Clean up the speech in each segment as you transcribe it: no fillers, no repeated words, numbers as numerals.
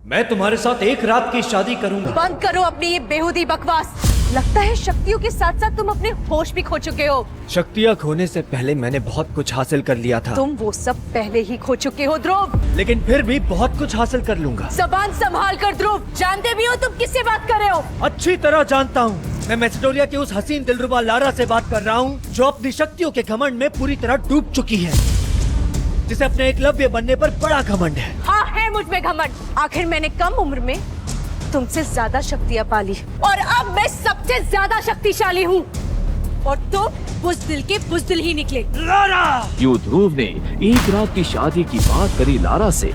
मैं तुम्हारे साथ एक रात की शादी करूंगा। बंद करो अपनी ये बेहुदी बकवास। लगता है शक्तियों के साथ साथ तुम अपने होश भी खो चुके हो। शक्तियाँ खोने से पहले मैंने बहुत कुछ हासिल कर लिया था। तुम वो सब पहले ही खो चुके हो ध्रुव। लेकिन फिर भी बहुत कुछ हासिल कर लूंगा। जबान संभाल कर ध्रुव। जानते भी हो तुम किससे बात कर रहे हो। अच्छी तरह जानता हूँ। मैं मैसेडोनिया के उस हसीन दिलरुबा लारा से बात कर रहा हूँ जो अपनी शक्तियों के घमंड में पूरी तरह डूब चुकी है, जिसे अपने एकलव्य बनने पर बड़ा घमंड है। हाँ है मुझ में घमंड। आखिर मैंने कम उम्र में तुमसे ज्यादा शक्तियाँ पाली और अब मैं सबसे ज्यादा शक्तिशाली हूँ और तुम बुज़दिल के बुज़दिल ही निकले। लारा! यूं ध्रुव ने एक रात की शादी की बात करी लारा से।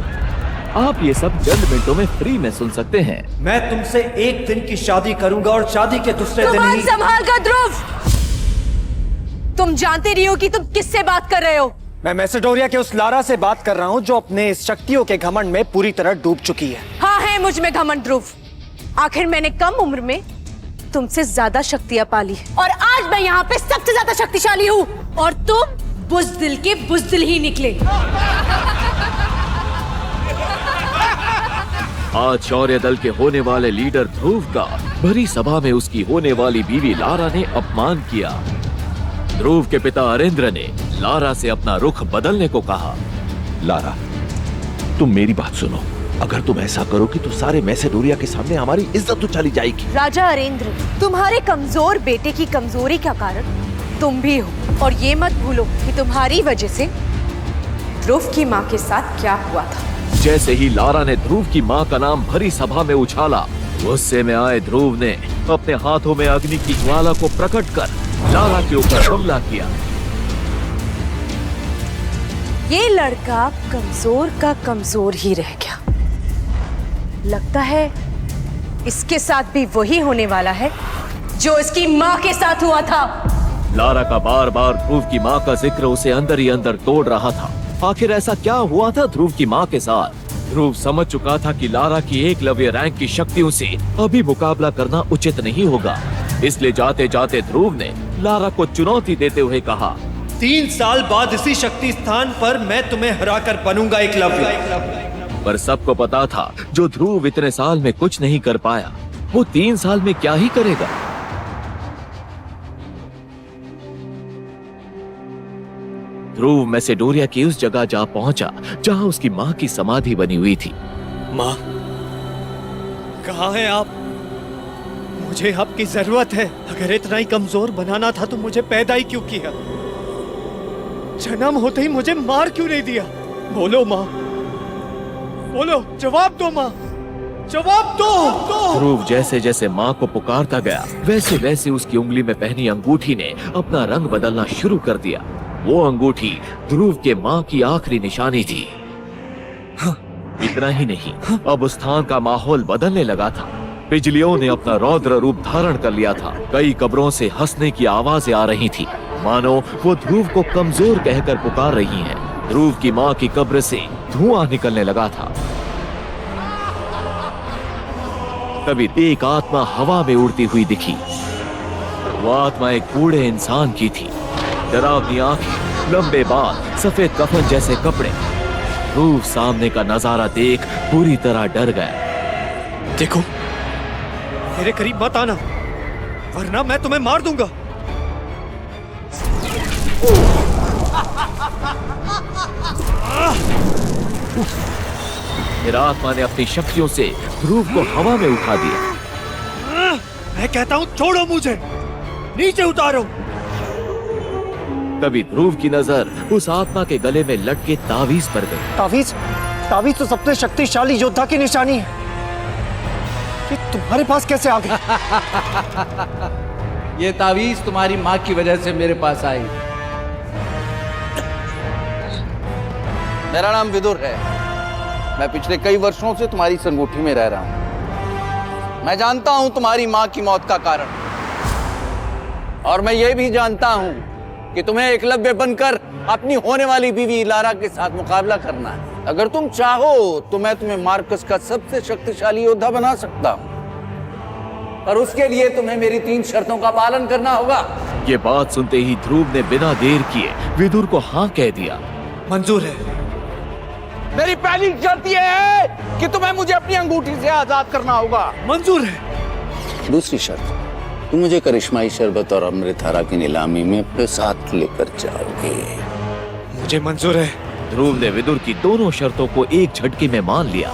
आप ये सब चंद मिनटों में फ्री में सुन सकते हैं। मैं तुमसे एक दिन की शादी करूंगा और शादी के दूसरे दिन जुबान ही। संभाल कर ध्रुव। तुम जानते नहीं हो कि तुम किससे बात कर रहे हो। मैं मैसेडोनिया के उस लारा से बात कर रहा हूँ जो अपने इस शक्तियों के घमंड में पूरी तरह डूब चुकी है। हाँ है मुझ में घमंड ध्रुव। आखिर मैंने कम उम्र में तुमसे ज्यादा शक्तियाँ पाली और आज मैं यहाँ पे सबसे ज्यादा शक्तिशाली हूँ और तुम बुज़दिल के बुज़दिल ही निकले। आज शौर्य दल के होने वाले लीडर ध्रुव का भरी सभा में उसकी होने वाली बीवी लारा ने अपमान किया। ध्रुव के पिता अरेंद्र ने लारा से अपना रुख बदलने को कहा। लारा, तुम मेरी बात सुनो। अगर तुम ऐसा करोगी तो सारे मैसेडोनिया के सामने हमारी इज्जत तो चली जाएगी। राजा अरेंद्र, तुम्हारे कमजोर बेटे की कमजोरी का कारण तुम भी हो और ये मत भूलो कि तुम्हारी वजह से ध्रुव की माँ के साथ क्या हुआ था। जैसे ही लारा ने ध्रुव की माँ का नाम भरी सभा में उछाला, गुस्से में आए ध्रुव ने अपने हाथों में अग्नि की ज्वाला को प्रकट कर लारा के ऊपर हमला किया। ये लड़का कमजोर का कमजोर ही रह गया। लगता है इसके साथ भी वही होने वाला है जो इसकी माँ के साथ हुआ था। लारा का बार बार ध्रुव की माँ का जिक्र उसे अंदर ही अंदर तोड़ रहा था। आखिर ऐसा क्या हुआ था ध्रुव की माँ के साथ। ध्रुव समझ चुका था कि लारा की एकलव्य रैंक की शक्तियों से अभी मुकाबला करना उचित नहीं होगा। इसलिए जाते जाते ध्रुव ने लारा को चुनौती देते हुए कहा, 3 साल बाद इसी शक्ति स्थान पर मैं तुम्हें हराकर बनूंगा एकलव्य। पर सबको पता था जो ध्रुव इतने साल में कुछ नहीं कर पाया, वो 3 साल में क्या ही करेगा। ध्रुव मैसेडोनिया की उस जगह जा पहुंचा जहां उसकी माँ की समाधि बनी हुई थी। माँ, कहाँ हैं आप? मुझे आपकी जरूरत है। अगर इतना ही कमजोर बनाना था तो मुझे पैदा ही क्यों किया? जन्म होते ही मुझे मार क्यों नहीं दिया? बोलो माँ, बोलो, जवाब दो माँ, जवाब दो। ध्रुव जैसे जैसे माँ को पुकारता गया, वैसे वैसे उसकी उंगली में पहनी अंगूठी ने अपना रंग बदलना शुरू कर दिया। वो अंगूठी ध्रुव के माँ की आखिरी निशानी थी। इतना ही नहीं, अब उस स्थान का माहौल बदलने लगा था। बिजलियों ने अपना रौद्र रूप धारण कर लिया था। कई कब्रों से हंसने की आवाजें आ रही थी, मानो वो ध्रुव को कमजोर कहकर पुकार रही हैं। ध्रुव की माँ की कब्र से धुआं निकलने लगा था। तभी एक आत्मा हवा में उड़ती हुई दिखी। वो आत्मा एक बूढ़े इंसान की थी। डरावनी आंखें, लंबे बाल, सफेद कफन जैसे कपड़े। ध्रुव सामने का नजारा देख पूरी तरह डर गया। देखो, मेरे करीब मत आना वरना मैं तुम्हें मार दूंगा। फिर आत्मा ने अपनी शक्तियों से ध्रुव को हवा में उठा दिया। मैं कहता हूँ छोड़ो मुझे, नीचे उतारो। तभी ध्रुव की नजर उस आत्मा के गले में लटके तावीज पर गई। तावीज? तावीज तो सबसे शक्तिशाली योद्धा की निशानी है। ये तुम्हारे पास कैसे आ गया? ये तावीज तुम्हारी माँ की वजह से मेरे पास आई। मेरा नाम विदुर है। मैं पिछले कई वर्षों से तुम्हारी संगुठी में रह रहा हूं। मैं जानता हूं तुम्हारी माँ की मौत का कारण, और मैं ये भी जानता हूं कि तुम्हें एकलव्य बनकर अपनी होने वाली बीवी लारा के साथ मुकाबला करना है। अगर तुम चाहो तो मैं तुम्हें मार्कस का सबसे शक्तिशाली योद्धा बना सकता हूं, पर उसके लिए तुम्हें मेरी 3 शर्तों का पालन करना होगा। ये बात सुनते ही ध्रुव ने बिना देर किए विदुर को हाँ कह दिया। मंजूर है। मेरी पहली शर्त यह है कि तुम्हें मुझे अपनी अंगूठी से आजाद करना होगा। मंजूर है। दूसरी शर्त, तुम मुझे करिश्माई शरबत और अमृतधारा की नीलामी में अपने साथ लेकर जाओगे। मुझे मंजूर है। ध्रुव ने विदुर की दोनों शर्तों को एक झटके में मान लिया।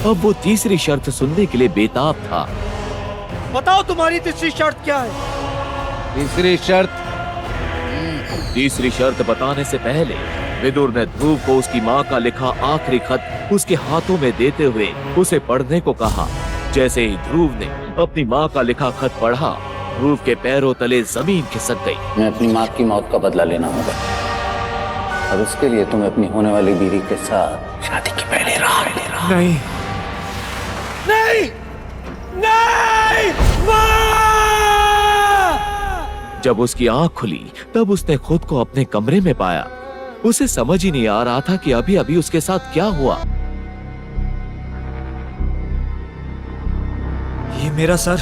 अब वो तीसरी शर्त सुनने के लिए बेताब था। बताओ तुम्हारी तीसरी शर्त क्या है? तीसरी शर्त बताने से पहले विदुर ने ध्रुव को उसकी माँ का लिखा आखिरी खत उसके हाथों में देते हुए उसे पढ़ने को कहा। जैसे ही ध्रुव ने अपनी माँ का लिखा खत पढ़ा, ध्रुव के पैरों तले जमीन खिसक गई। मैं अपनी माँ की मौत का बदला लेना होगा और उसके लिए तुम्हें अपनी होने वाली बीवी के साथ शादी की पहले राह लेना। नहीं नहीं नहीं जब उसकी आंख खुली तब उसने खुद को अपने कमरे में पाया। उसे समझ ही नहीं आ रहा था कि अभी अभी उसके साथ क्या हुआ। ये मेरा सर,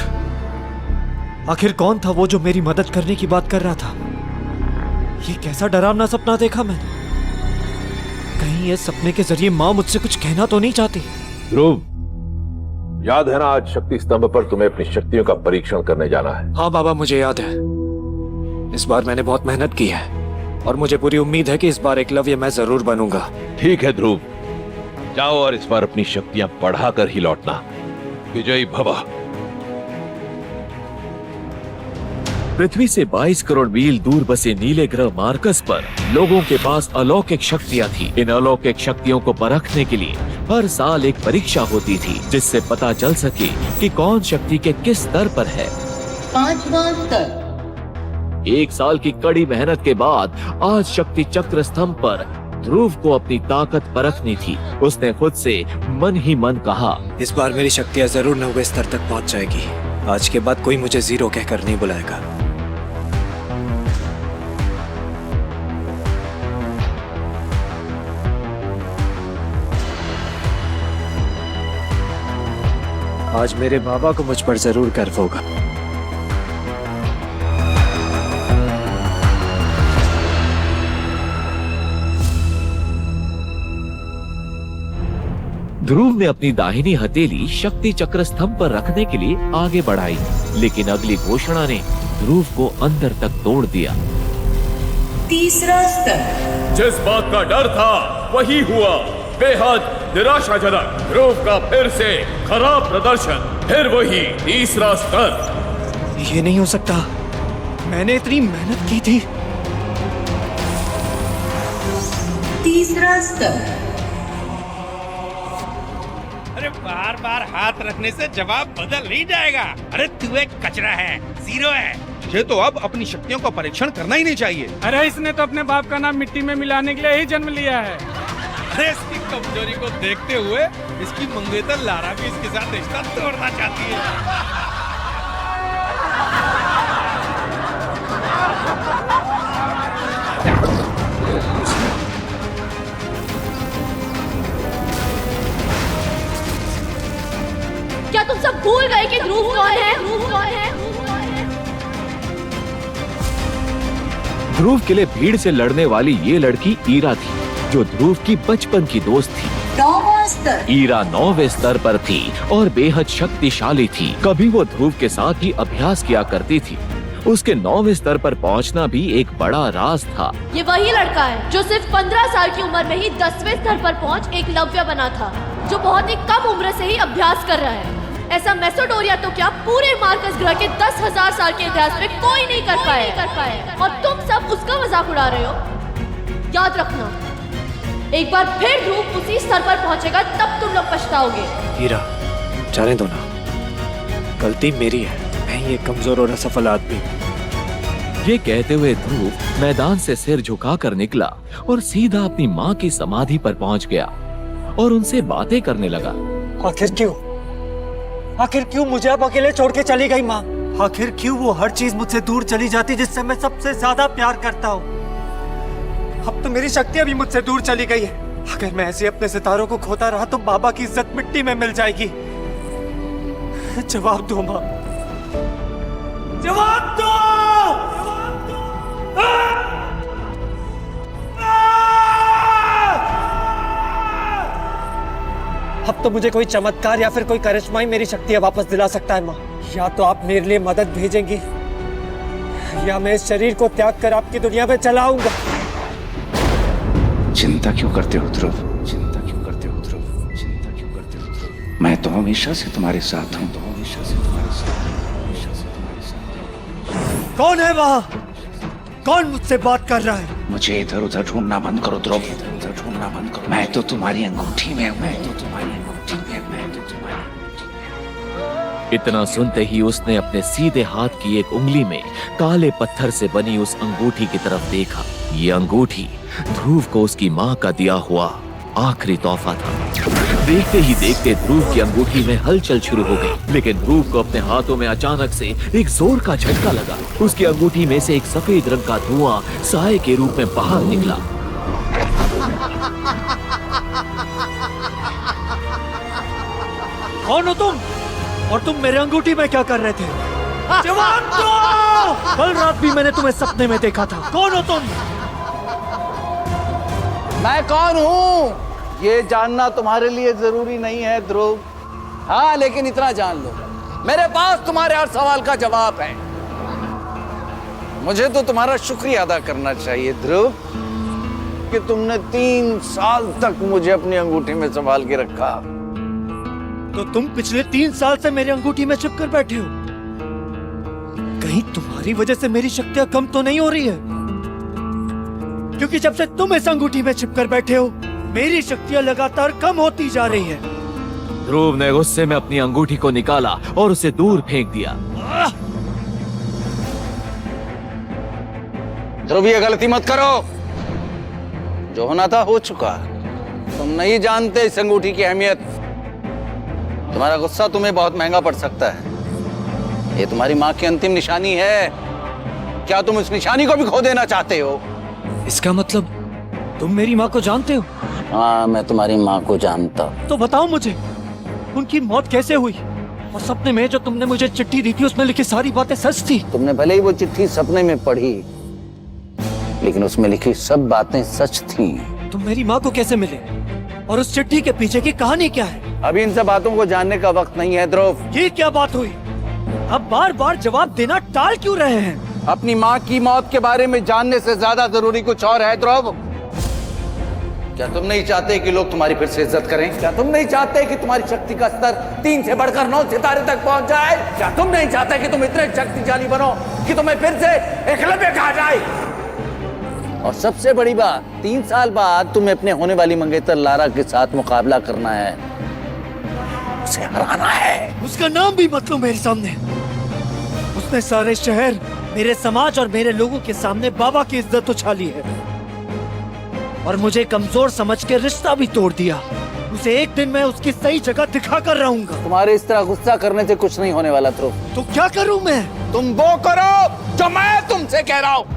आखिर कौन था वो जो मेरी मदद करने की बात कर रहा था? ये कैसा डरावना सपना देखा मैंने? कहीं ये सपने के जरिए माँ मुझसे कुछ कहना तो नहीं चाहती? ध्रुव, याद है ना आज शक्ति स्तंभ पर तुम्हें अपनी शक्तियों का परीक्षण करने जाना है? हाँ बाबा, मुझे याद है। इस बार मैंने बहुत मेहनत की है और मुझे पूरी उम्मीद है कि इस बार एकलव्य मैं जरूर बनूंगा। ठीक है ध्रुव, जाओ और इस बार अपनी शक्तियां बढ़ाकर ही लौटना। विजयी भव। पृथ्वी से 22 करोड़ मील दूर बसे नीले ग्रह मार्कस पर लोगों के पास अलौकिक शक्तियां थी। इन अलौकिक शक्तियों को परखने के लिए हर साल एक परीक्षा होती थी, जिससे पता चल सके कि कौन शक्ति के किस स्तर पर है। 5वां स्तर। एक साल की कड़ी मेहनत के बाद आज शक्ति चक्र स्तंभ पर ध्रुव को अपनी ताकत परखनी थी। उसने खुद से मन ही मन कहा, इस बार मेरी शक्तियां जरूर 90 स्तर तक पहुंच जाएगी। आज के बाद कोई मुझे जीरो कहकर नहीं बुलाएगा। आज मेरे बाबा को मुझ पर जरूर गर्व होगा। ध्रुव ने अपनी दाहिनी हथेली शक्ति चक्र स्तंभ पर रखने के लिए आगे बढ़ाई, लेकिन अगली घोषणा ने ध्रुव को अंदर तक तोड़ दिया। तीसरा स्तर। जिस बात का डर था वही हुआ। बेहद निराशाजनक ध्रुव का फिर से खराब प्रदर्शन। फिर वही तीसरा स्तर। ये नहीं हो सकता, मैंने इतनी मेहनत की थी। तीसरा स्तर। अरे बार बार हाथ रखने से जवाब बदल नहीं जाएगा। अरे तू एक कचरा है, जीरो है। तुझे तो अब अपनी शक्तियों का परीक्षण करना ही नहीं चाहिए। अरे इसने तो अपने बाप का नाम मिट्टी में मिलाने के लिए ही जन्म लिया है। अरे इसकी कमजोरी को देखते हुए इसकी मंगेतर लारा भी इसके साथ रिश्ता तोड़ना चाहती है। क्या तुम सब भूल गए कि ध्रुव कौन है? ध्रुव के लिए भीड़ से लड़ने वाली ये लड़की ईरा थी, जो ध्रुव की बचपन की दोस्त थी। 9वां स्तर। ईरा 9वें स्तर पर थी और बेहद शक्तिशाली थी। कभी वो ध्रुव के साथ ही अभ्यास किया करती थी। उसके 9वें स्तर पर पहुंचना भी एक बड़ा राज था। ये वही लड़का है जो सिर्फ 15 साल की उम्र में ही 10वें स्तर पर पहुंच एकलव्य बना था, जो बहुत ही कम उम्र से ही अभ्यास कर रहा है। ऐसा मेसोडोरिया तो क्या पूरे मार्कस ग्रह के 10,000 साल के इतिहास में कोई नहीं कर पाए। और तुम सब उसका मजाक उड़ा रहे हो। याद रखना, एक बार फिर ध्रुव उसी स्तर पर पहुंचेगा तब तुम लोग पछताओगे। हीरा, जाने दो ना, गलती मेरी है। मैं ये कमजोर और असफल आदमी। ये कहते हुए ध्रुव मैदान से सिर झुकाकर निकला और सीधा अपनी माँ की समाधि पर पहुंच गया और उनसे बातें करने लगा। आखिर क्यों मुझे अब अकेले छोड़ के चली गई माँ? आखिर क्यों वो हर चीज मुझसे दूर चली जाती जिससे मैं सबसे ज्यादा प्यार करता हूँ? अब तो मेरी शक्तियाँ भी मुझसे दूर चली गई है। अगर मैं ऐसे अपने सितारों को खोता रहा तो बाबा की इज्जत मिट्टी में मिल जाएगी। जवाब दो माँ, जवाब दो। अब तो मुझे कोई चमत्कार या फिर कोई करिश्मा ही मेरी शक्तियां वापस दिला सकता है माँ। या तो आप मेरे लिए मदद भेजेंगी या मैं इस शरीर को त्याग कर आपकी दुनिया में चला आऊंगा। चिंता क्यों करते हो ध्रुव? चिंता क्यों करते हो ध्रुव? चिंता क्यों करते हो ध्रुव? मैं तो हमेशा से तुम्हारे साथ हूँ, तो हमेशा से तुम्हारे साथ, हमेशा से तुम्हारे साथ। कौन है वहाँ? कौन मुझसे बात कर रहा है? मुझे इधर उधर ढूंढना बंद करो ध्रुव, इधर उधर ढूंढना बंद करो। मैं तो तुम्हारी अंगूठी में हूँ, मैं तो तुम्हारी अंगूठी में, मैं तो तुम्हारी अंगूठी में। इतना सुनते ही उसने अपने सीधे हाथ की एक उंगली में काले पत्थर से बनी उस अंगूठी की तरफ देखा। ये अंगूठी ध्रुव को उसकी माँ का दिया हुआ आखिरी तोहफा था। देखते ही देखते ध्रुव की अंगूठी में हलचल शुरू हो गई, लेकिन ध्रुव को अपने हाथों में अचानक से एक जोर का झटका लगा। उसकी अंगूठी में से एक सफेद रंग का धुआं साए के रूप में बाहर निकला। कौन हो तुम? और तुम मेरे अंगूठी में क्या कर रहे थे? जवाब दो! कल रात भी मैंने तुम्हें सपने में देखा था। कौन हो तुम? मैं कौन हूँ ये जानना तुम्हारे लिए जरूरी नहीं है ध्रुव। हाँ, लेकिन इतना जान लो, मेरे पास तुम्हारे हर सवाल का जवाब है। मुझे तो तुम्हारा शुक्रिया अदा करना चाहिए ध्रुव कि तुमने 3 साल तक मुझे अपनी अंगूठी में संभाल के रखा। तो तुम पिछले 3 साल से मेरी अंगूठी में चिपकर बैठे हो। कहीं तुम्हारी वजह से मेरी शक्तियां कम तो नहीं हो रही है? क्योंकि जब से तुम इस अंगूठी में चिपकर बैठे हो, मेरी शक्तियां लगातार कम होती जा रही है। ध्रुव ने गुस्से में अपनी अंगूठी को निकाला और उसे दूर फेंक दिया। ध्रुव, ये गलती मत करो। जो होना था हो चुका। तुम नहीं जानते इस अंगूठी की अहमियत। तुम्हारा गुस्सा तुम्हें बहुत महंगा पड़ सकता है। ये तुम्हारी माँ की अंतिम निशानी है। क्या तुम इस निशानी को भी खो देना चाहते हो? इसका मतलब तुम मेरी माँ को जानते हो? हाँ, मैं तुम्हारी माँ को जानता हूँ। तो बताओ मुझे, उनकी मौत कैसे हुई? और सपने में जो तुमने मुझे चिट्ठी दी थी, उसमें लिखी सारी बातें सच थी? तुमने भले ही वो चिट्ठी सपने में पढ़ी, लेकिन उसमें लिखी सब बातें सच थी। तुम मेरी माँ को कैसे मिले? और उस चिट्ठी के पीछे की कहानी क्या है? अभी इन सब बातों को जानने का वक्त नहीं है ध्रुव। ये क्या बात हुई? अब बार बार जवाब देना टाल क्यों रहे हैं? अपनी माँ की मौत के बारे में जानने से ज्यादा जरूरी कुछ और है ध्रुव। क्या तुम नहीं चाहते कि लोग तुम्हारी फिर से इज्जत करें? क्या तुम नहीं चाहते कि तुम्हारी शक्ति का स्तर 3 से बढ़कर 9 सितारे तक पहुंच जाए? क्या तुम नहीं चाहते कि तुम इतने शक्तिशाली बनो कि तुम्हें फिर से एकलव्य कहा जाए? और सबसे बड़ी बात, 3 साल बाद तुम्हें अपने होने वाली मंगेतर लारा के साथ मुकाबला करना है, उसे हराना है। उसका नाम भी मत लो मेरे सामने। उसने सारे शहर, मेरे समाज और मेरे लोगों के सामने बाबा की इज्जत उछाली है और मुझे कमजोर समझ के रिश्ता भी तोड़ दिया। उसे एक दिन मैं उसकी सही जगह दिखा कर रहूंगा। तुम्हारे इस तरह गुस्सा करने से कुछ नहीं होने वाला ध्रुव। तो क्या करूं मैं? तुम वो करो जो मैं तुमसे कह रहा हूं।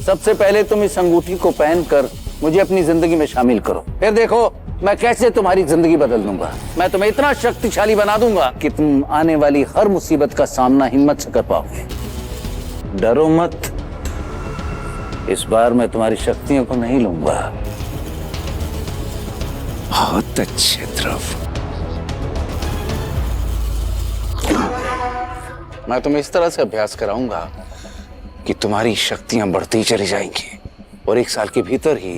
सबसे पहले तुम इस अंगूठी को पहनकर मुझे अपनी जिंदगी में शामिल करो। फिर देखो मैं कैसे तुम्हारी जिंदगी बदल दूंगा। मैं तुम्हें इतना शक्तिशाली बना दूंगा कि तुम आने वाली हर मुसीबत का सामना हिम्मत से कर पाओगे। डरो मत, इस बार मैं तुम्हारी शक्तियों को नहीं लूंगा। बहुत अच्छे ध्रुव। मैं तुम्हें इस तरह से अभ्यास कराऊंगा कि तुम्हारी शक्तियां बढ़ती चली जाएंगी और 1 साल के भीतर ही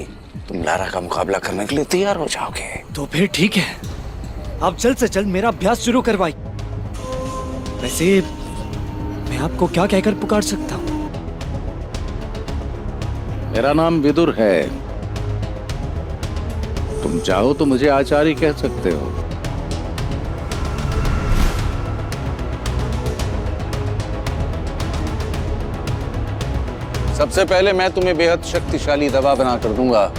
तुम लारा का मुकाबला करने के लिए तैयार हो जाओगे। तो फिर ठीक है, आप जल्द से जल्द मेरा अभ्यास शुरू करवाइए। वैसे मैं आपको क्या कहकर पुकार सकता हूँ? मेरा नाम विदुर है। तुम चाहो तो मुझे आचार्य कह सकते हो। सबसे पहले मैं तुम्हें बेहद शक्तिशाली दवा बना कर दूंगा,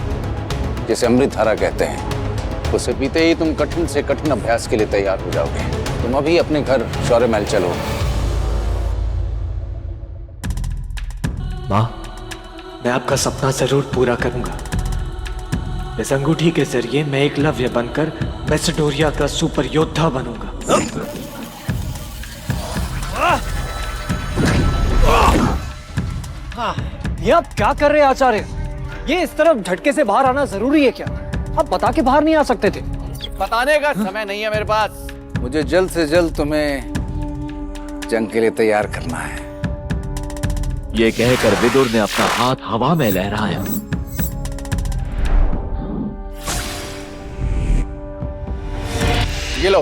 जिसे अमृत धारा कहते हैं। उसे पीते ही तुम कठिन से कठिन अभ्यास के लिए तैयार हो जाओगे। तुम अभी अपने घर शौर्य महल चलो। माँ, मैं आपका सपना जरूर पूरा करूंगा। इस अंगूठी के जरिए मैं एकलव्य बनकर मैसेडोरिया का सुपर योद्धा बनूंगा। ये आप क्या कर रहे हैं आचार्य? ये इस तरफ झटके से बाहर आना जरूरी है क्या? आप बता के बाहर नहीं आ सकते थे? बताने का समय नहीं है मेरे पास। मुझे जल्द से जल्द तुम्हें जंग के लिए तैयार करना है। ये कहकर विदुर ने अपना हाथ हवा में लहराया। ये लो,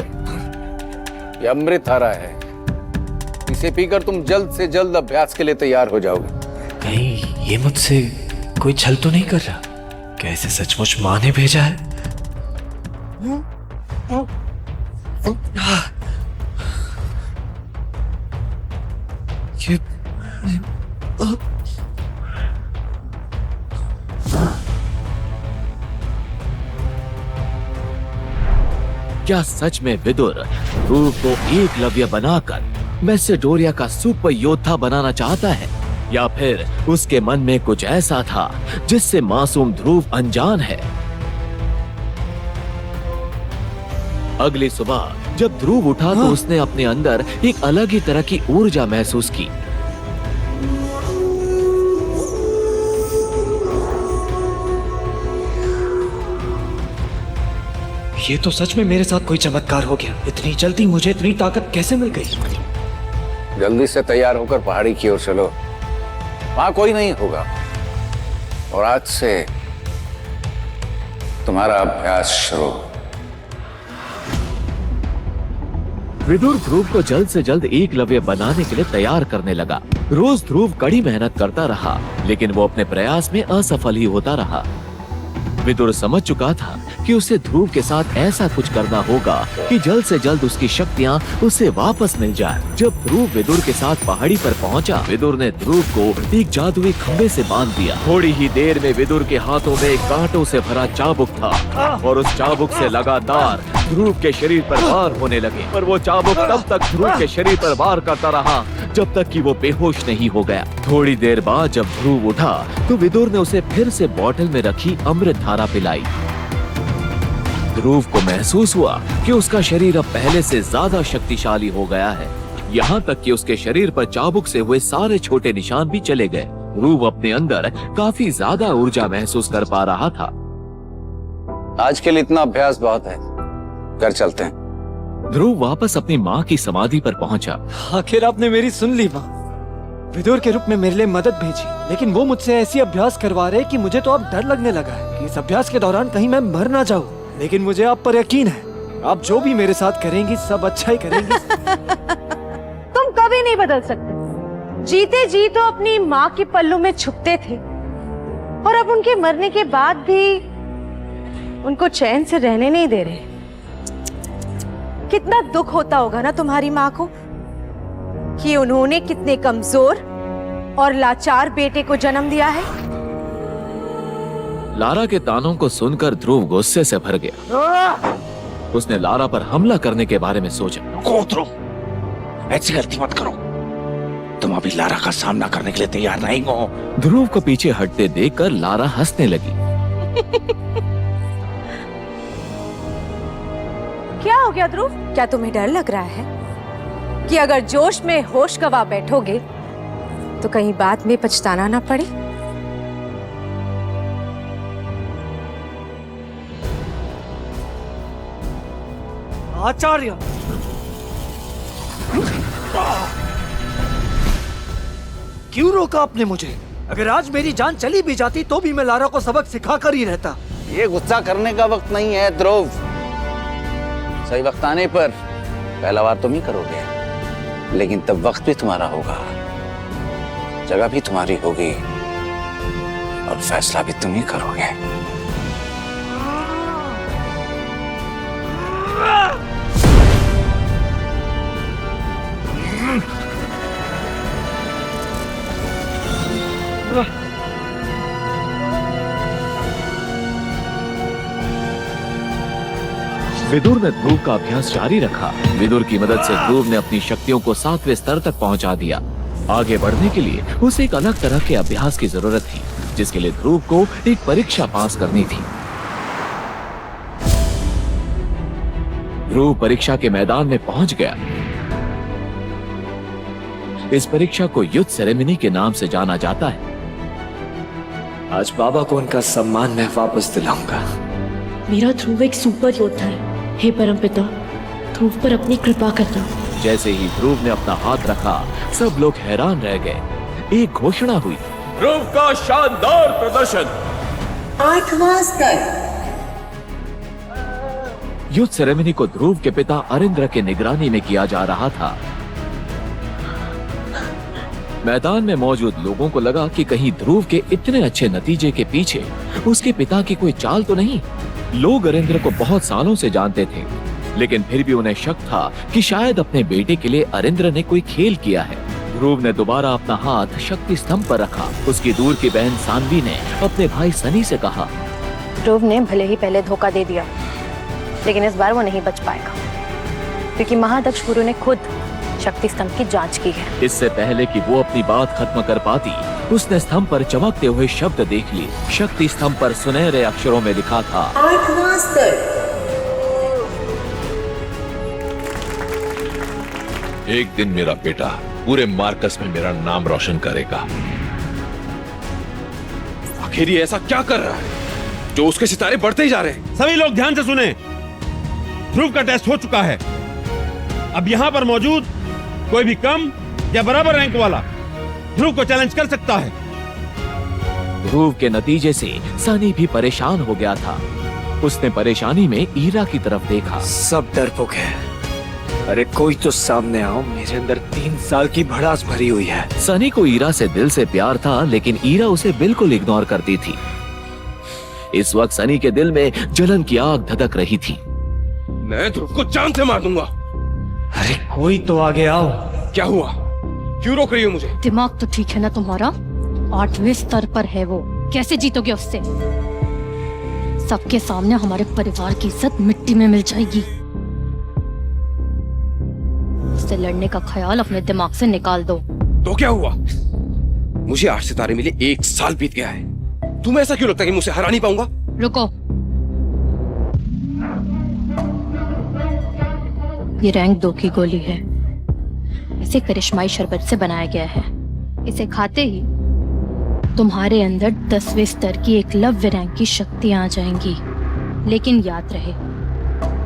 ये अमृत धारा है। इसे पीकर तुम जल्द से जल्द अभ्यास के लिए तैयार हो जाओगे। कहीं ये मुझसे कोई छल तो नहीं कर रहा? क्या इसे सचमुच माँ ने भेजा है? ये क्या सच में विदुर ध्रुव को एकलव्य बनाकर मैसेडोरिया का सुपर योद्धा बनाना चाहता है, या फिर उसके मन में कुछ ऐसा था जिससे मासूम ध्रुव अनजान है? अगली सुबह जब ध्रुव उठा तो उसने अपने अंदर एक अलग ही तरह की ऊर्जा महसूस की। ये तो सच में मेरे साथ कोई चमत्कार हो गया। इतनी जल्दी मुझे इतनी ताकत कैसे मिल गई? जल्दी से तैयार होकर पहाड़ी की ओर चलो, वहां कोई नहीं होगा। और आज से तुम्हारा अभ्यास शुरू। विदुर ध्रुव को जल्द से जल्द एकलव्य बनाने के लिए तैयार करने लगा। रोज ध्रुव कड़ी मेहनत करता रहा, लेकिन वो अपने प्रयास में असफल ही होता रहा। विदुर समझ चुका था कि उसे ध्रुव के साथ ऐसा कुछ करना होगा कि जल्द से जल्द उसकी शक्तियां उसे वापस मिल जाए। जब ध्रुव विदुर के साथ पहाड़ी पर पहुंचा, विदुर ने ध्रुव को एक जादुई खंभे से बांध दिया। थोड़ी ही देर में विदुर के हाथों में एक कांटों से भरा चाबुक था और उस चाबुक से लगातार ध्रुव के शरीर पर वार होने लगे। पर वो चाबुक तब तक ध्रुव के शरीर पर वार करता रहा जब तक कि वो बेहोश नहीं हो गया। थोड़ी देर बाद जब ध्रुव उठा तो विदुर ने उसे फिर से बोतल में रखी अमृत धारा पिलाई। ध्रुव को महसूस हुआ कि उसका शरीर अब पहले से ज्यादा शक्तिशाली हो गया है। यहाँ तक कि उसके शरीर पर चाबुक से हुए सारे छोटे निशान भी चले गए। ध्रुव अपने अंदर काफी ज्यादा ऊर्जा महसूस कर पा रहा था। आज के लिए इतना अभ्यास बहुत है, घर चलते हैं। ध्रुव वापस अपनी माँ की समाधि पर पहुंचा। आखिर आपने मेरी सुन ली माँ। विदुर के रूप में मेरे लिए मदद भेजी, लेकिन वो मुझसे ऐसी अभ्यास करवा रहे कि मुझे तो अब डर लगने लगा है कि इस अभ्यास के दौरान कहीं मैं मर ना जाऊं। लेकिन मुझे आप पर यकीन है, आप जो भी मेरे साथ करेंगी सब अच्छा ही करेंगी। तुम कभी नहीं बदल सकते। जीते जी तो अपनी माँ के पल्लू में छुपते थे, और अब उनके मरने के बाद भी उनको चैन से रहने नहीं दे रहे। कितना दुख होता होगा ना तुम्हारी माँ को कि उन्होंने कितने कमजोर और लाचार बेटे को जन्म दिया है। लारा के तानों को सुनकर ध्रुव गुस्से से भर गया। उसने लारा पर हमला करने के बारे में सोचा। ध्रुव, ऐसी गलती मत करो। तुम अभी लारा का सामना करने के लिए तैयार नहीं हो। ध्रुव को पीछे हटते देखकर लारा हंसने लगी। क्या हो गया ध्रुव? क्या तुम्हें डर लग रहा है कि अगर जोश में होश गवा बैठोगे तो कहीं बाद में पछताना ना पड़े? आचार्य, क्यों रोका आपने मुझे? अगर आज मेरी जान चली भी जाती तो भी मैं लारा को सबक सिखा कर ही रहता। ये गुस्सा करने का वक्त नहीं है ध्रुव। सही वक्त आने पर पहला वार तुम ही करोगे, लेकिन तब वक्त भी तुम्हारा होगा, जगह भी तुम्हारी होगी और फैसला भी तुम ही करोगे। विदुर ने ध्रुव का अभ्यास जारी रखा। विदुर की मदद से ध्रुव ने अपनी शक्तियों को 7वें स्तर तक पहुंचा दिया। आगे बढ़ने के लिए उसे एक अलग तरह के अभ्यास की जरूरत थी, जिसके लिए ध्रुव को एक परीक्षा पास करनी थी। ध्रुव परीक्षा के मैदान में पहुंच गया। इस परीक्षा को युद्ध सेरेमनी के नाम से जाना जाता है। आज बाबा को उनका सम्मान मैं वापस दिलाऊंगा। मेरा ध्रुव एक सुपर योद्धा है। हे परमपिता, ध्रुव पर अपनी कृपा करना। जैसे ही ध्रुव ने अपना हाथ रखा, सब लोग हैरान रह गए। एक घोषणा हुई, ध्रुव का शानदार प्रदर्शन। 8वां स्तर। युद्ध सेरेमनी को ध्रुव के पिता अरिंद्र के निगरानी में किया जा रहा था। मैदान में मौजूद लोगों को लगा कि कहीं ध्रुव के इतने अच्छे नतीजे के पीछे उसके पिता की कोई चाल तो नहीं। लोग अरिंद्र को बहुत सालों से जानते थे, लेकिन फिर भी उन्हें शक था कि शायद अपने बेटे के लिए अरिंद्र ने कोई खेल किया है। ध्रुव ने दोबारा अपना हाथ शक्ति स्तंभ पर रखा। उसकी दूर की बहन सानवी ने अपने भाई सनी से कहा, ध्रुव ने भले ही पहले धोखा दे दिया, लेकिन इस बार वो नहीं बच पाएगा, क्योंकि महादक्ष गुरु ने खुद शक्ति स्तंभ की जांच की है। इससे पहले कि वो अपनी बात खत्म कर पाती, उसने स्तंभ पर चमकते हुए शब्द देख लिए। शक्ति स्तंभ पर सुनहरे अक्षरों में लिखा था, 8वां स्तर। एक दिन मेरा बेटा पूरे मार्कस में मेरा नाम रोशन करेगा। आखिर ये ऐसा क्या कर रहा है जो उसके सितारे बढ़ते ही जा रहे हैं? सभी लोग ध्यान से सुने। ध्रुव का टेस्ट हो चुका है। अब यहां पर मौजूद कोई भी कम या बराबर रैंक वाला ध्रुव को चैलेंज कर सकता है। ध्रुव के नतीजे से सनी भी परेशान हो गया था। उसने परेशानी में ईरा की तरफ देखा। सब डरपोक है। अरे कोई तो सामने आओ, मेरे अंदर 3 साल की भड़ास भरी हुई है। सनी को ईरा से दिल से प्यार था, लेकिन ईरा उसे बिल्कुल इग्नोर करती थी। इस वक्त सनी के दिल में जलन की आग धधक रही थी। मैं ध्रुव को जान से मार दूंगा। अरे कोई तो आगे आओ। क्या हुआ? क्यों रोक रही हो मुझे? दिमाग तो ठीक है ना तुम्हारा? 8वें स्तर पर है वो, कैसे जीतोगे उससे? सबके सामने हमारे परिवार की इज्जत मिट्टी में मिल जाएगी। उससे लड़ने का ख्याल अपने दिमाग से निकाल दो। तो क्या हुआ? मुझे 8 सितारे मिले, 1 साल बीत गया है। तुम्हें ऐसा क्यों लगता है कि मुझसे हरा नहीं पाऊंगा? रुको, ये रैंक 2 की गोली है। इसे करिश्माई शरबत से बनाया गया है। इसे खाते ही तुम्हारे अंदर 10वें स्तर की एकलव्य रैंक की शक्तियां आ जाएंगी। लेकिन याद रहे,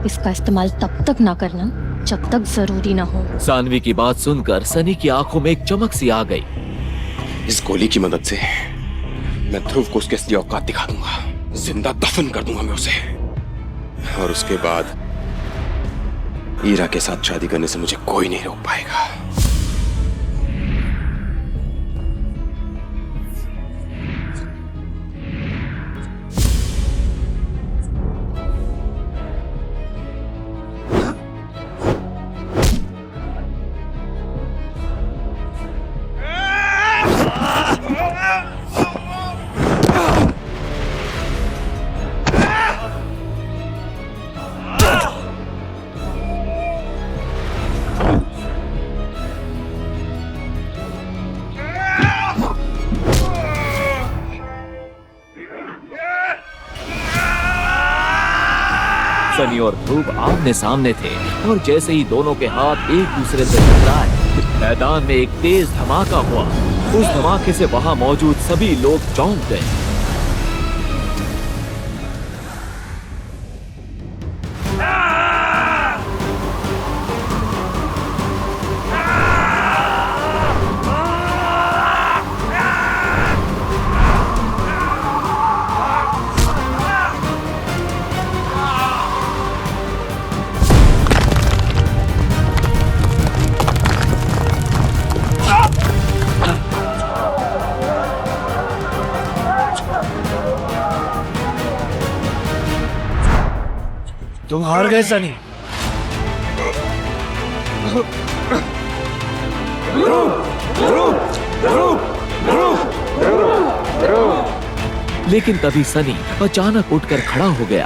इसका इस्तेमाल तब तक ना करना जब तक जरूरी ना हो। सानवी की बात सुनकर सनी की आंखों में एक चमक सी आ गई। इस गोली की मदद से मैं ध्रुव को उसके असली औकात दिखा दूंगा। जिंदा दफन कर दूंगा मैं उसे। और उसके बाद ईरा के साथ शादी करने से मुझे कोई नहीं रोक पाएगा। सनी और ध्रुव आमने सामने थे, और जैसे ही दोनों के हाथ एक दूसरे से टकराए, मैदान में एक तेज धमाका हुआ। उस धमाके से वहां मौजूद सभी लोग चौंक गए। तुम हार गए सनी। लेकिन तभी सनी अचानक उठकर खड़ा हो गया।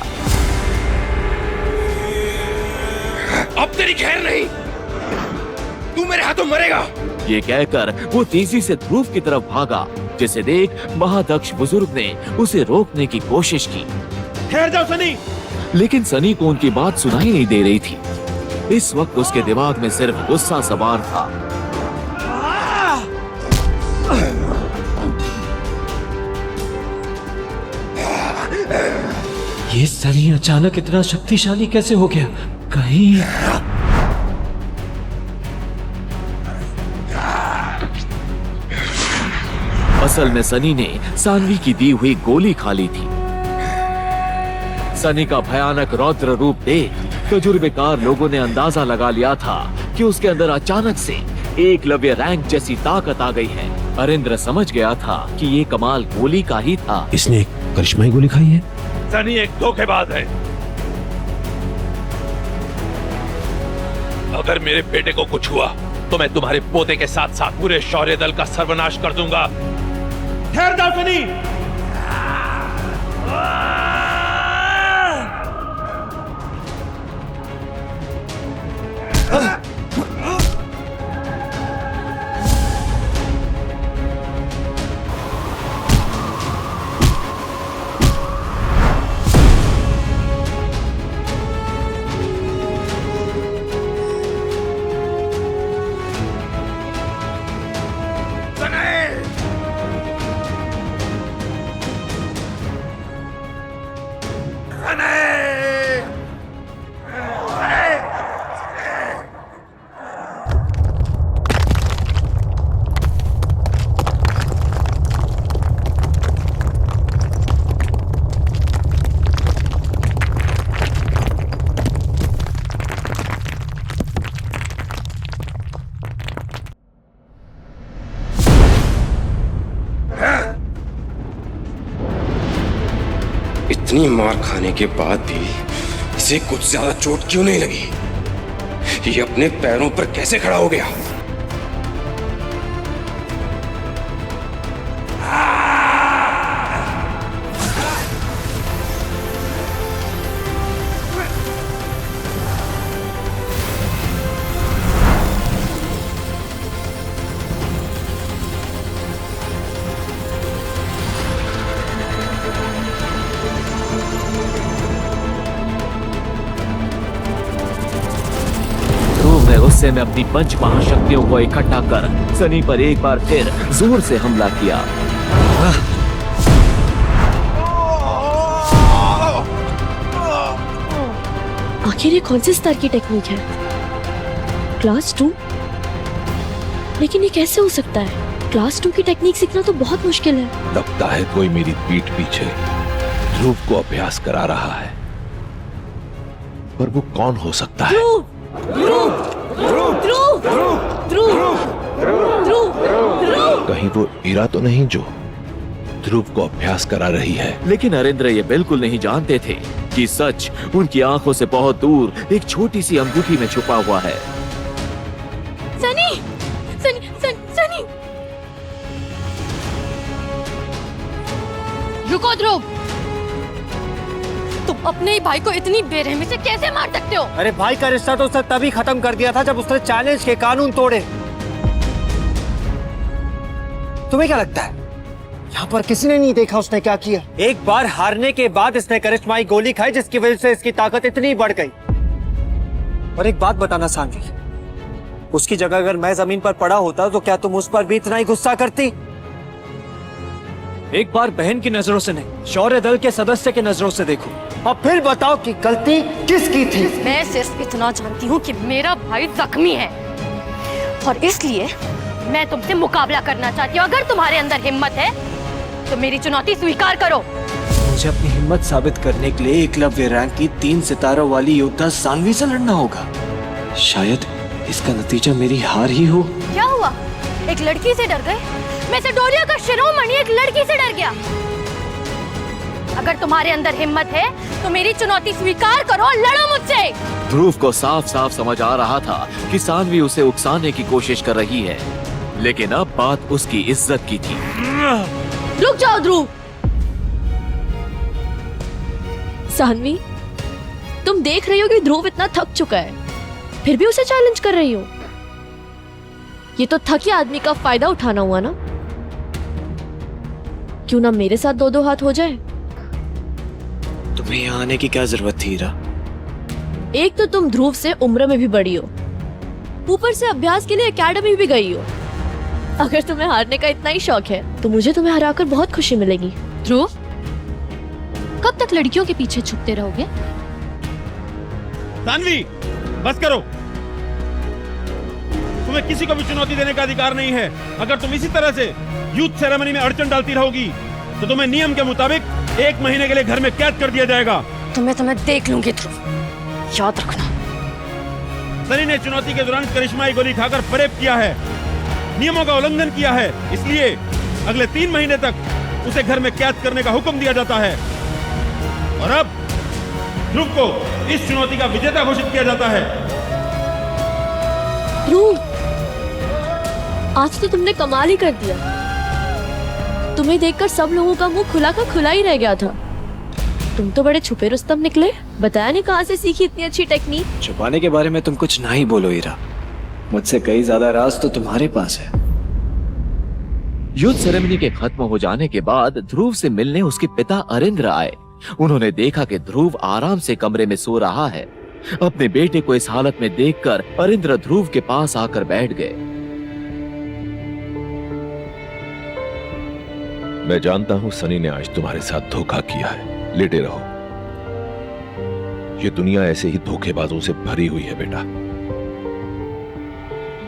अब तेरी खैर नहीं, तू मेरे हाथों मरेगा। ये कहकर वो तेजी से ध्रुव की तरफ भागा, जिसे देख महादक्ष बुजुर्ग ने उसे रोकने की कोशिश की। ठहर जाओ सनी। लेकिन सनी को उनकी बात सुनाई नहीं दे रही थी। इस वक्त उसके दिमाग में सिर्फ गुस्सा सवार था। ये सनी अचानक इतना शक्तिशाली कैसे हो गया? कहीं असल में सनी ने सानवी की दी हुई गोली खा ली थी। सनी का भयानक रौद्र रूप देख तजुर्बेकार लोगों ने अंदाजा लगा लिया था कि उसके अंदर अचानक से एकलव्य रैंक जैसी ताकत आ गई है। अरिंद्र समझ गया था कि ये कमाल गोली का ही था। इसने एक करिश्माई गोली खाई है। सनी एक धोखेबाज है। अगर मेरे बेटे को कुछ हुआ तो मैं तुम्हारे पोते के साथ साथ पूरे शौर्य दल का सर्वनाश कर दूंगा। ठहर जाओ सनी। इतनी मार खाने के बाद भी इसे कुछ ज्यादा चोट क्यों नहीं लगी? ये अपने पैरों पर कैसे खड़ा हो गया? गुस्से में अपनी पंच महाशक्तियों को इकट्ठा कर सनी पर एक बार फिर जोर से हमला किया। आखिर ये कौन से स्तर की टेक्निक है? क्लास 2? लेकिन ये कैसे हो सकता है? क्लास 2 की टेक्निक सीखना तो बहुत मुश्किल है। लगता है कोई मेरी पीठ पीछे ध्रुव को अभ्यास करा रहा है, पर वो कौन हो सकता है? कहीं वो ईरा तो नहीं जो ध्रुव को अभ्यास करा रही है? लेकिन अरिंद्र ये बिल्कुल नहीं जानते थे कि सच उनकी आंखों से बहुत दूर एक छोटी सी अंगूठी में छुपा हुआ है। सनी! सनी! सनी! रुको ध्रुव, तुम अपने ही भाई को इतनी बेरहमी से कैसे मार सकते हो? अरे भाई का रिश्ता तो उसने तभी खत्म कर दिया था जब उसने चैलेंज के कानून तोड़े। तुम्हें क्या लगता है यहाँ पर किसी ने नहीं देखा उसने क्या किया? एक बार हारने के बाद इसने करिश्माई गोली खाई जिसकी वजह से इसकी ताकत इतनी बढ़ गई। और एक बात बताना सानवी, उसकी जगह अगर मैं जमीन पर पड़ा होता तो क्या तुम उस पर भी इतना ही गुस्सा करती? एक बार बहन की नजरों से नहीं, शौर्य दल के सदस्य की नजरों से देखो, अब फिर बताओ कि गलती किसकी थी? मैं सिर्फ इतना जानती हूँ कि मेरा भाई जख्मी है और इसलिए मैं तुमसे मुकाबला करना चाहती हूँ। अगर तुम्हारे अंदर हिम्मत है तो मेरी चुनौती स्वीकार करो। मुझे अपनी हिम्मत साबित करने के लिए एकलव्य रैंक की 3 सितारों वाली योद्धा सानवी से लड़ना होगा। शायद इसका नतीजा मेरी हार ही हो। क्या हुआ? एक लड़की से डर गए? मैसेडोनिया का शिरोमणि एक लड़की से डर गया। अगर तुम्हारे अंदर हिम्मत है तो मेरी चुनौती स्वीकार करो और लड़ो मुझसे। ध्रुव को साफ साफ समझ आ रहा था कि सानवी उसे उकसाने की कोशिश कर रही है, लेकिन अब बात उसकी इज्जत की थी। रुक जाओ ध्रुव। सानवी, तुम देख रही हो कि ध्रुव इतना थक चुका है, फिर भी उसे चैलेंज कर रही हो। ये तो थके आदमी का फायदा उठाना हुआ ना। क्यों ना मेरे साथ 2-2 हाथ हो जाए? तुम्हें यहाँ आने की क्या जरूरत थी हीरा? एक तो तुम ध्रुव से उम्र में भी बड़ी हो, ऊपर से अभ्यास के लिए एकेडमी भी गई हो। अगर तुम्हें हारने का इतना ही शौक है तो मुझे तुम्हें हराकर बहुत खुशी मिलेगी। ध्रुव, कब तक लड़कियों के पीछे छुपते रहोगे? सानवी, बस करो। तुम्हें किसी को भी चुनौती देने का अधिकार नहीं है। अगर तुम इसी तरह से यूथ सेरेमनी में अड़चन डालती रहोगी तो तुम्हें नियम के मुताबिक 1 महीने के लिए घर में कैद कर दिया जाएगा। तुम्हें देख लूंगी ध्रुव, याद रखना। सनी ने चुनौती के दौरान करिश्माई गोली खाकर फरेब किया है, नियमों का उल्लंघन किया है, इसलिए अगले 3 महीने तक उसे घर में कैद करने का हुक्म दिया जाता है। और अब ध्रुव को इस चुनौती का विजेता घोषित किया जाता है। ध्रुव, आज तो तुमने कमाल ही कर दिया। तुम्हें देखकर सब लोगों का मुंह खुला का खुला ही रह गया था। तुम तो बड़े छुपे रुस्तम निकले। बताया नहीं कहां से सीखी इतनी अच्छी टेक्निक। छुपाने के बारे में तुम कुछ ना ही बोलो हीरा, मुझसे कई ज्यादा राज तो तुम्हारे पास है। युद्ध सेरेमनी के खत्म हो जाने के बाद ध्रुव से मिलने उसके पिता अरिंद्र आए। उन्होंने देखा कि ध्रुव आराम से कमरे में सो रहा है। अपने बेटे को इस हालत में देखकर अरिंद्र ध्रुव के पास आकर बैठ गए। मैं जानता हूं सनी ने आज तुम्हारे साथ धोखा किया है। लेटे रहो। ये दुनिया ऐसे ही धोखेबाजों से भरी हुई है बेटा।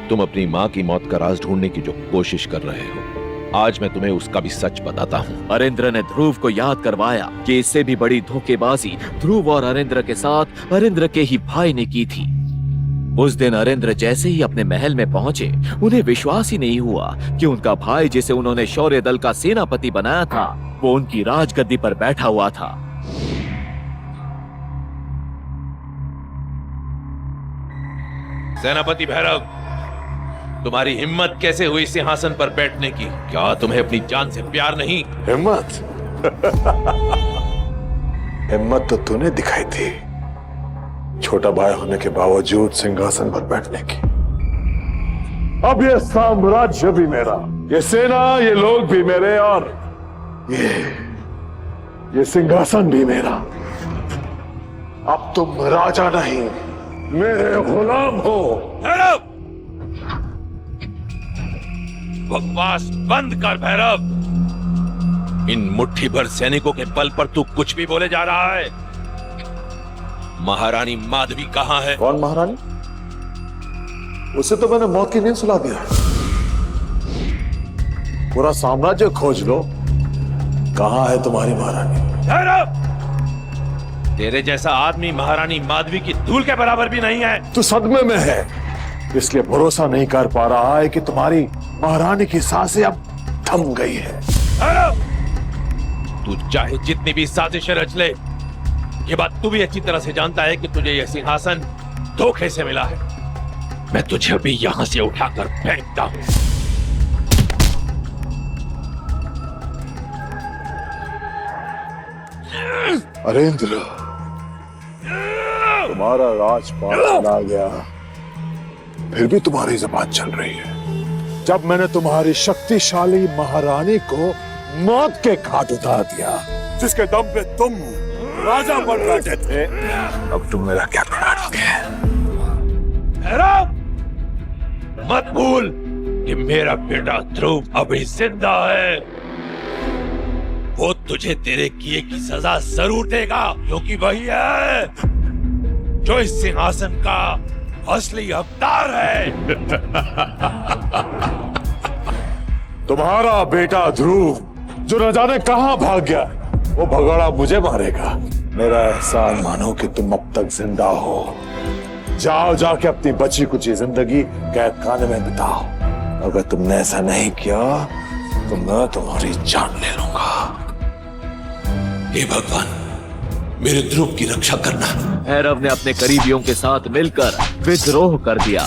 तुम अपनी मां की मौत का राज ढूंढने की जो कोशिश कर रहे हो, आज मैं तुम्हें उसका भी सच बताता हूं। अरिंद्र ने ध्रुव को याद करवाया कि इससे भी बड़ी धोखेबाजी ध्रुव और अरिंद्र के साथ अरिंद्र के ही भाई ने की थी। उस दिन अरिंद्र जैसे ही अपने महल में पहुंचे, उन्हें विश्वास ही नहीं हुआ कि उनका भाई, जिसे उन्होंने शौर्य दल का सेनापति बनाया था, वो उनकी राजगद्दी पर बैठा हुआ था। सेनापति भैरव, तुम्हारी हिम्मत कैसे हुई सिंहासन पर बैठने की? क्या तुम्हें अपनी जान से प्यार नहीं? हिम्मत? हिम्मत तो तूने दिखाई थी, छोटा भाई होने के बावजूद सिंहासन पर बैठने की। अब ये साम्राज्य भी मेरा, ये सेना, ये लोग भी मेरे, और ये सिंहासन भी मेरा। अब तुम राजा नहीं, मेरे गुलाम हो। भैरव, बकवास बंद कर भैरव। इन मुट्ठी भर सैनिकों के बल पर तू कुछ भी बोले जा रहा है। महारानी माधवी कहाँ है? कौन महारानी? उसे तो मैंने मौत की नींद सुला दिया है। पूरा साम्राज्य खोज लो, कहाँ है तुम्हारी महारानी? भैरव, तेरे जैसा आदमी महारानी माधवी की धूल के बराबर भी नहीं है। तू सदमे में है, इसलिए भरोसा नहीं कर पा रहा है कि तुम्हारी महारानी की सांसें अब थम गई है। भैरव, तू चाहे जितनी भी साजिशें रच ले, ये बात तू भी अच्छी तरह से जानता है कि तुझे यह सिंहासन धोखे से मिला है। मैं तुझे अभी यहां से उठाकर फेंकता हूं। अरेंद्र, तुम्हारा राजपाट चला गया, फिर भी तुम्हारी जुबान चल रही है। जब मैंने तुम्हारी शक्तिशाली महारानी को मौत के घाट उतार दिया, जिसके दम पे तुम राजा बन बैठे थे, अब तुम मेरा क्या बिगाड़ोगे? भैरव, मत भूल कि मेरा बेटा ध्रुव अभी जिंदा है। वो तुझे तेरे किए की सजा जरूर देगा, क्योंकि वही है जो इस सिंहासन का असली हकदार है। तुम्हारा बेटा ध्रुव, जो न जाने कहां भाग गया, वो भगोड़ा मुझे मारेगा। मेरा एहसान मानो कि तुम अब तक जिंदा हो। जाओ, जाके अपनी बची कुची जिंदगी कैद खाने में बिताओ। अगर तुमने ऐसा नहीं किया तो मैं तुम्हारी जान ले लूंगा। हे भगवान, मेरे ध्रुव की रक्षा करना। भैरव ने अपने करीबियों के साथ मिलकर विद्रोह कर दिया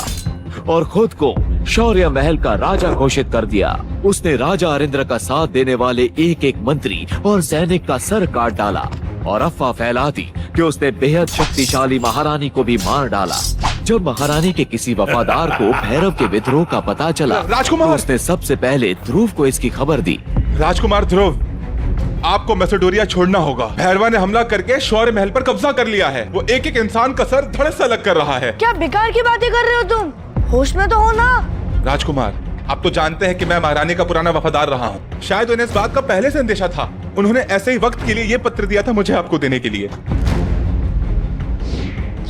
और खुद को शौर्य महल का राजा घोषित कर दिया। उसने राजा अरिंद्र का साथ देने वाले एक एक मंत्री और सैनिक का सर काट डाला और अफवाह फैला दी कि उसने बेहद शक्तिशाली महारानी को भी मार डाला। जब महारानी के किसी वफादार को भैरव के विद्रोह का पता चला, राजकुमार, तो उसने सबसे पहले ध्रुव को इसकी खबर दी। राजकुमार ध्रुव, आपको मैसेडोरिया छोड़ना होगा। भैरवा ने हमला करके शौर्य महल पर कब्जा कर लिया है। वो एक एक इंसान का सर धड़ से अलग कर रहा है। क्या बेकार की बातें कर रहे हो तुम? होश में तो हो ना? राजकुमार, आप तो जानते हैं कि मैं महारानी का पुराना वफादार रहा हूँ। शायद उन्हें इस बात का पहले से अंदेशा था। उन्होंने ऐसे ही वक्त के लिए ये पत्र दिया था मुझे आपको देने के लिए।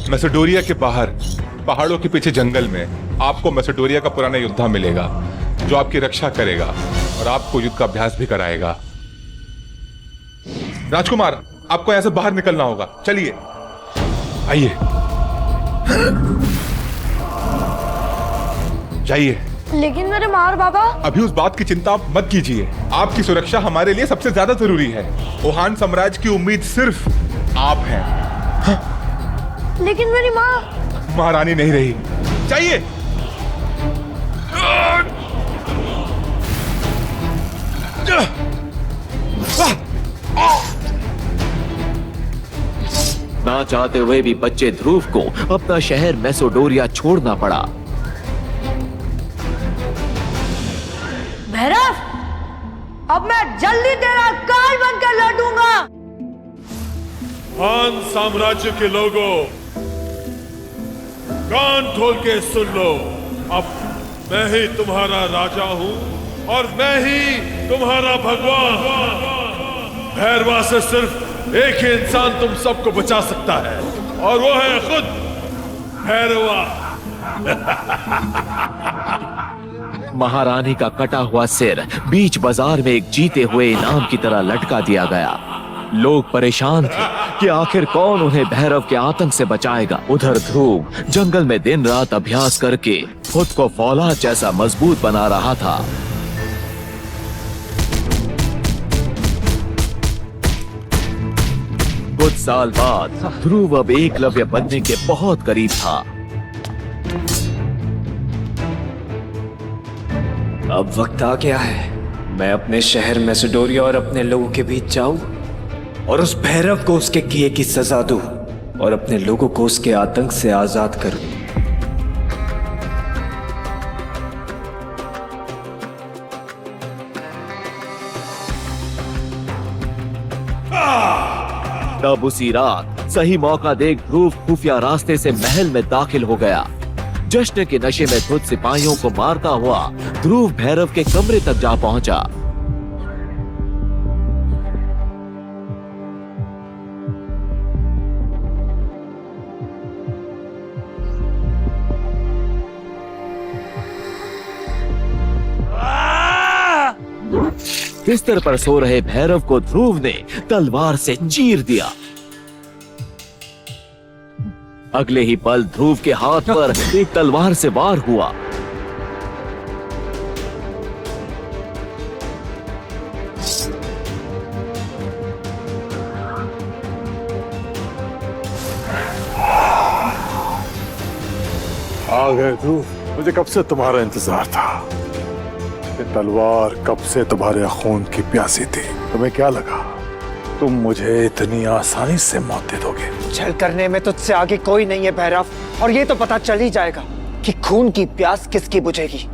मैसेडोरिया के बाहर पहाड़ों के पीछे जंगल में आपको मैसेडोरिया का पुराना योद्धा मिलेगा जो आपकी रक्षा करेगा और आपको युद्ध का अभ्यास भी कराएगा। राजकुमार, आपको यहां से बाहर निकलना होगा। चलिए, आइए, जाइए। लेकिन मेरे माँ और बाबा। अभी उस बात की चिंता आप मत कीजिए। आपकी सुरक्षा हमारे लिए सबसे ज्यादा जरूरी है। ओहान साम्राज्य की उम्मीद सिर्फ आप हैं। लेकिन मेरी माँ। महारानी नहीं रही। जाइए। ना चाहते हुए भी बच्चे ध्रुव को अपना शहर मैसेडोरिया छोड़ना पड़ा। भैरव, अब मैं जल्दी तेरा काल बनकर लौटूंगा। हान साम्राज्य के लोगों, कान खोल के सुन लो। अब मैं ही तुम्हारा राजा हूं और मैं ही तुम्हारा भगवान। भैरवा से सिर्फ एक ही इंसान तुम सबको बचा सकता है और वो है खुद भैरवा। महारानी का कटा हुआ सिर बीच बाजार में एक जीते हुए इनाम की तरह लटका दिया गया। लोग परेशान थे कि आखिर कौन उन्हें भैरव के आतंक से बचाएगा। उधर ध्रुव जंगल में दिन रात अभ्यास करके खुद को फौलाद जैसा मजबूत बना रहा था। कुछ साल बाद ध्रुव अब एकलव्य बनने के बहुत करीब था। अब वक्त आ गया है मैं अपने शहर मैसेडोरिया और अपने लोगों के बीच जाऊं और उस भैरव को उसके किए की सजा दूं और अपने लोगों को उसके आतंक से आजाद करूं। तब उसी रात सही मौका देख ध्रुव खुफिया रास्ते से महल में दाखिल हो गया। जश्न के नशे में धुत सिपाहियों को मारता हुआ ध्रुव भैरव के कमरे तक जा पहुंचा। बिस्तर पर सो रहे भैरव को ध्रुव ने तलवार से चीर दिया। अगले ही पल ध्रुव के हाथ पर एक तलवार से वार हुआ। आ गए ध्रुव, मुझे कब से तुम्हारा इंतजार था। ये तलवार कब से तुम्हारे खून की प्यासी थी। तुम्हें क्या लगा तुम मुझे इतनी आसानी से मौत दे दोगे? छल करने में तुझसे आगे कोई नहीं है भैरव, और ये तो पता चल ही जाएगा कि खून की प्यास किसकी बुझेगी।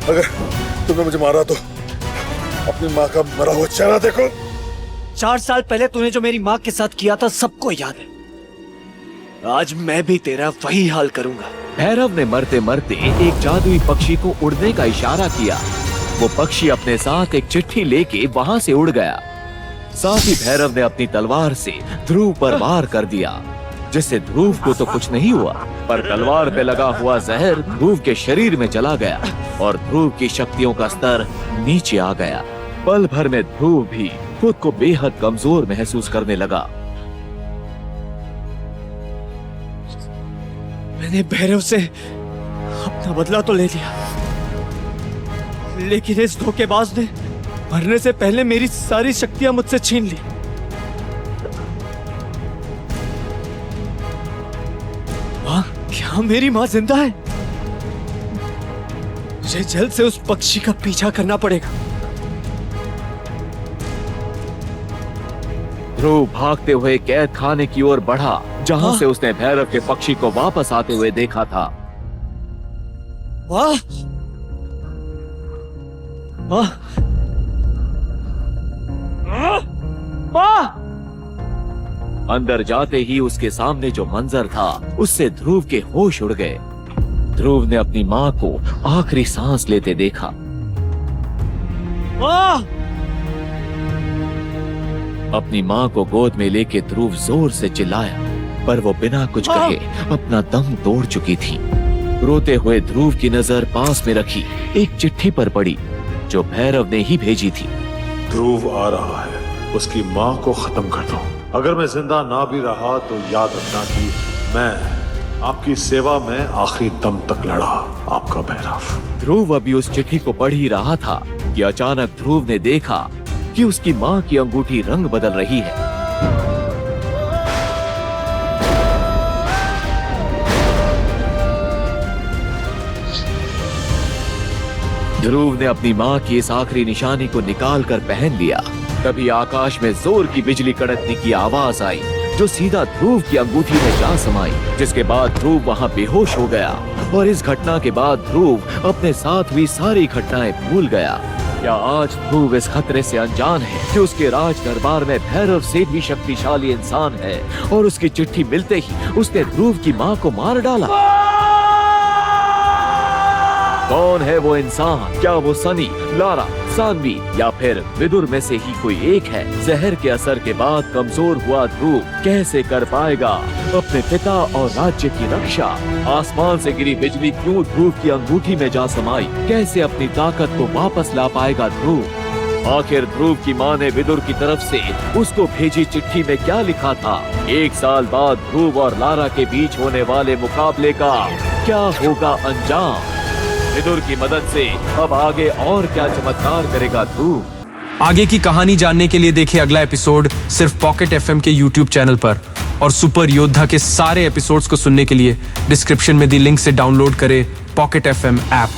अगर तुमने मुझे मारा तो अपनी माँ का मरा हुआ चेहरा देखो। 4 साल पहले तूने जो मेरी माँ के साथ किया था सबको याद है। आज मैं भी तेरा वही हाल करूंगा। भैरव ने मरते मरते एक जादुई पक्षी को उड़ने का इशारा किया। वो पक्षी अपने साथ एक चिट्ठी लेके वहां से उड़ गया। साथ ही भैरव ने अपनी तलवार से ध्रुव पर वार कर दिया, जिससे ध्रुव को तो कुछ नहीं हुआ, पर तलवार पे लगा हुआ जहर ध्रुव के शरीर में चला गया और ध्रुव की शक्तियों का स्तर नीचे आ गया। पल भर में ध्रुव भी खुद को बेहद कमजोर महसूस करने लगा। मैंने भैरव से अपना बदला तो ले लिया, लेकिन इस धोखेबाज ने मरने से पहले मेरी सारी शक्तियां मुझसे छीन ली। माँ, क्या मेरी माँ जिंदा है? मुझे जल्द से उस पक्षी का पीछा करना पड़ेगा। ध्रुव भागते हुए कैद खाने की ओर बढ़ा, जहां से उसने भैरव के पक्षी को वापस आते हुए देखा था। वाह! वाह! वाह! अंदर जाते ही उसके सामने जो मंजर था, उससे ध्रुव के होश उड़ गए। ध्रुव ने अपनी माँ को आखिरी सांस लेते देखा। वाह! अपनी माँ को गोद में लेके ध्रुव जोर से चिल्लाया, पर वो बिना कुछ कहे अपना दम तोड़ चुकी थी। रोते हुए ध्रुव की नजर पास में रखी एक चिट्ठी पर पड़ी, जो भैरव ने ही भेजी थी। ध्रुव आ रहा है, उसकी माँ को खत्म कर दो। अगर मैं जिंदा ना भी रहा तो याद रखना कि मैं आपकी सेवा में आखिरी दम तक लड़ा, आपका भैरव। ध्रुव अभी उस चिट्ठी को पढ़ ही रहा था कि अचानक ध्रुव ने देखा कि उसकी माँ की अंगूठी रंग बदल रही है। ध्रुव ने अपनी माँ की इस आखिरी निशानी को निकाल कर पहन लिया। तभी आकाश में जोर की बिजली कड़कने की आवाज आई, जो सीधा ध्रुव की अंगूठी में जा समाई, जिसके बाद ध्रुव वहाँ बेहोश हो गया। और इस घटना के बाद ध्रुव अपने साथ हुई सारी घटनाएं भूल गया। क्या आज ध्रुव इस खतरे से अनजान है कि उसके राज दरबार में भैरव से भी शक्तिशाली इंसान है, और उसकी चिट्ठी मिलते ही उसने ध्रुव की माँ को मार डाला। कौन है वो इंसान? क्या वो सनी, लारा, सानवी या फिर विदुर में से ही कोई एक है? जहर के असर के बाद कमजोर हुआ ध्रुव कैसे कर पाएगा अपने पिता और राज्य की रक्षा? आसमान से गिरी बिजली क्यों ध्रुव की अंगूठी में जा समाई? कैसे अपनी ताकत को वापस ला पाएगा ध्रुव? आखिर ध्रुव की माँ ने विदुर की तरफ से उसको भेजी चिट्ठी में क्या लिखा था? 1 साल बाद ध्रुव और लारा के बीच होने वाले मुकाबले का क्या होगा अंजाम? विदुर की मदद से अब आगे और क्या चमत्कार करेगा ध्रुव? आगे की कहानी जानने के लिए देखिए अगला एपिसोड सिर्फ पॉकेट एफएम के यूट्यूब चैनल पर। और सुपर योद्धा के सारे एपिसोड्स को सुनने के लिए डिस्क्रिप्शन में दी लिंक से डाउनलोड करें पॉकेट एफएम ऐप।